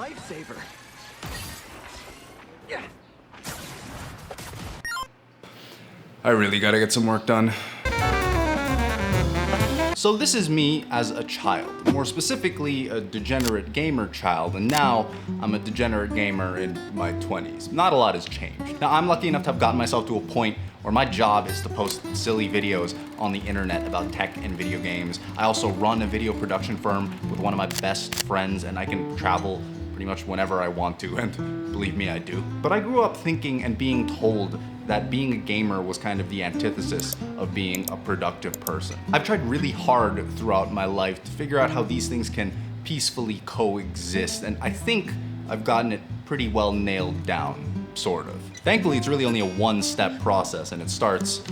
lifesaver. Yeah. I really gotta get some work done. So this is me as a child, more specifically a degenerate gamer child, and now I'm a degenerate gamer in my 20s. Not a lot has changed. Now I'm lucky enough to have gotten myself to a point where my job is to post silly videos on the internet about tech and video games. I also run a video production firm with one of my best friends, and I can travel pretty much whenever I want to, and believe me, I do. But I grew up thinking and being told that being a gamer was kind of the antithesis of being a productive person. I've tried really hard throughout my life to figure out how these things can peacefully coexist, and I think I've gotten it pretty well nailed down, sort of. Thankfully, it's really only a one-step process, and it starts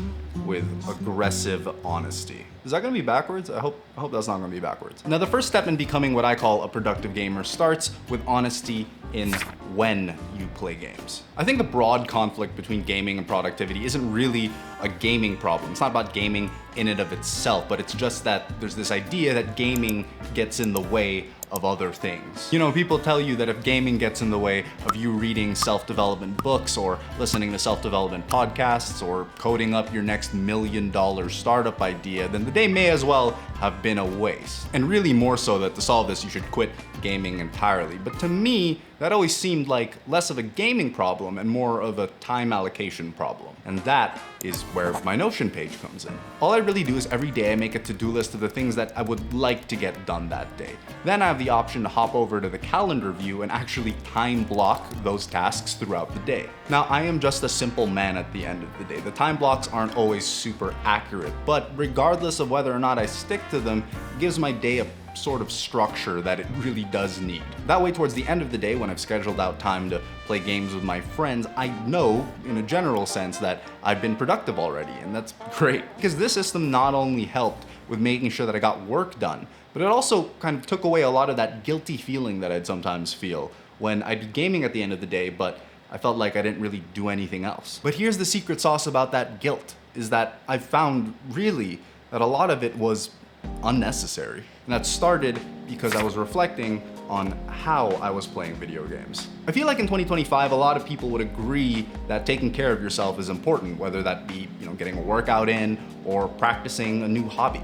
with aggressive honesty. Is that gonna be backwards? I hope that's not gonna be backwards. Now, the first step in becoming what I call a productive gamer starts with honesty in when you play games. I think the broad conflict between gaming and productivity isn't really a gaming problem. It's not about gaming in and of itself, but it's just that there's this idea that gaming gets in the way of other things. You know, people tell you that if gaming gets in the way of you reading self-development books or listening to self-development podcasts or coding up your next $1 million startup idea, then the day may as well have been a waste. And really more so that to solve this, you should quit gaming entirely. But to me, that always seemed like less of a gaming problem and more of a time allocation problem. And that is where my Notion page comes in. All I really do is every day I make a to-do list of the things that I would like to get done that day. Then I have the option to hop over to the calendar view and actually time block those tasks throughout the day. Now, I am just a simple man at the end of the day. The time blocks aren't always super accurate, but regardless of whether or not I stick to them, it gives my day a sort of structure that it really does need. That way, towards the end of the day, when I've scheduled out time to play games with my friends, I know, in a general sense, that I've been productive already, and that's great. Because this system not only helped with making sure that I got work done, but it also kind of took away a lot of that guilty feeling that I'd sometimes feel when I'd be gaming at the end of the day, but I felt like I didn't really do anything else. But here's the secret sauce about that guilt, is that I've found really that a lot of it was unnecessary. And that started because I was reflecting on how I was playing video games. I feel like in 2025, a lot of people would agree that taking care of yourself is important, whether that be, getting a workout in or practicing a new hobby.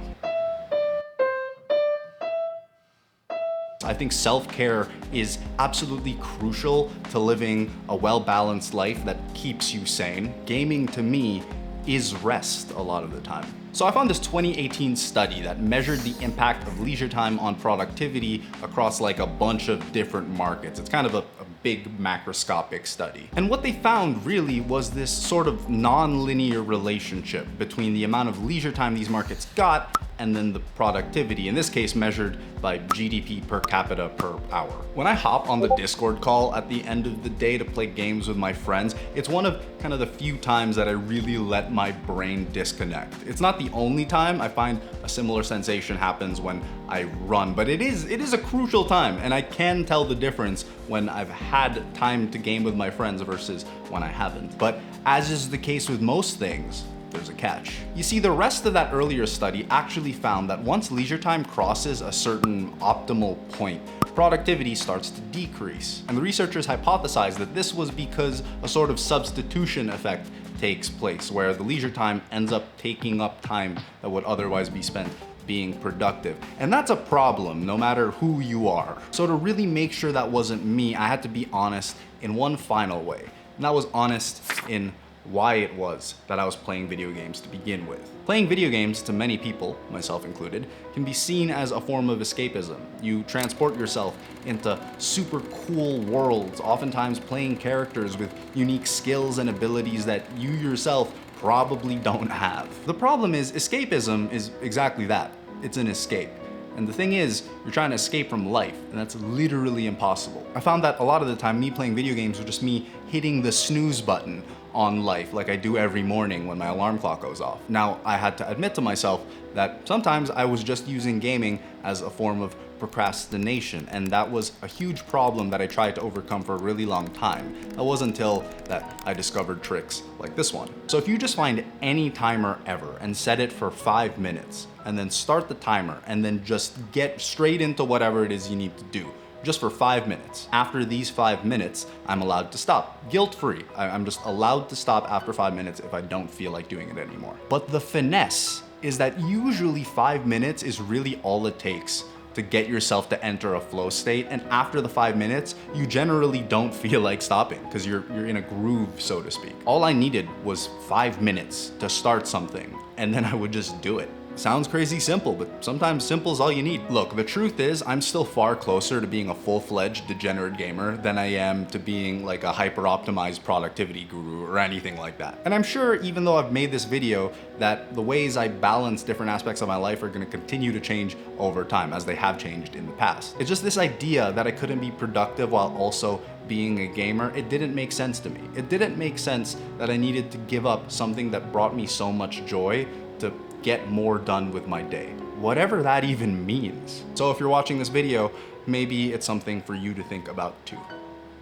I think self-care is absolutely crucial to living a well-balanced life that keeps you sane. Gaming, to me, is rest a lot of the time. So I found this 2018 study that measured the impact of leisure time on productivity across like a bunch of different markets. It's kind of a big macroscopic study. And what they found really was this sort of non-linear relationship between the amount of leisure time these markets got and then the productivity, in this case measured by GDP per capita per hour. When I hop on the Discord call at the end of the day to play games with my friends, it's one of kind of the few times that I really let my brain disconnect. It's not the only time. I find a similar sensation happens when I run, but it is a crucial time, and I can tell the difference when I've had time to game with my friends versus when I haven't. But as is the case with most things, there's a catch. You see, the rest of that earlier study actually found that once leisure time crosses a certain optimal point, productivity starts to decrease. And the researchers hypothesized that this was because a sort of substitution effect takes place, where the leisure time ends up taking up time that would otherwise be spent being productive. And that's a problem, no matter who you are. So to really make sure that wasn't me, I had to be honest in one final way. And that was honest in why it was that I was playing video games to begin with. Playing video games, to many people, myself included, can be seen as a form of escapism. You transport yourself into super cool worlds, oftentimes playing characters with unique skills and abilities that you yourself probably don't have. The problem is, escapism is exactly that. It's an escape. And the thing is, you're trying to escape from life, and that's literally impossible. I found that a lot of the time, me playing video games was just me hitting the snooze button on life, like I do every morning when my alarm clock goes off. Now, I had to admit to myself that sometimes I was just using gaming as a form of procrastination, and that was a huge problem that I tried to overcome for a really long time. That wasn't until that I discovered tricks like this one. So if you just find any timer ever and set it for 5 minutes, and then start the timer, and then just get straight into whatever it is you need to do, just for 5 minutes. After these 5 minutes, I'm allowed to stop, guilt-free. I'm just allowed to stop after 5 minutes if I don't feel like doing it anymore. But the finesse is that usually 5 minutes is really all it takes to get yourself to enter a flow state, and after the 5 minutes, you generally don't feel like stopping because you're in a groove, so to speak. All I needed was 5 minutes to start something, and then I would just do it. Sounds crazy simple, but sometimes simple is all you need. Look, the truth is, I'm still far closer to being a full-fledged degenerate gamer than I am to being like a hyper-optimized productivity guru or anything like that. And I'm sure, even though I've made this video, that the ways I balance different aspects of my life are gonna continue to change over time, as they have changed in the past. It's just this idea that I couldn't be productive while also being a gamer, it didn't make sense to me. It didn't make sense that I needed to give up something that brought me so much joy to get more done with my day, whatever that even means. So if you're watching this video, maybe it's something for you to think about too.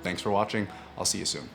Thanks for watching. I'll see you soon.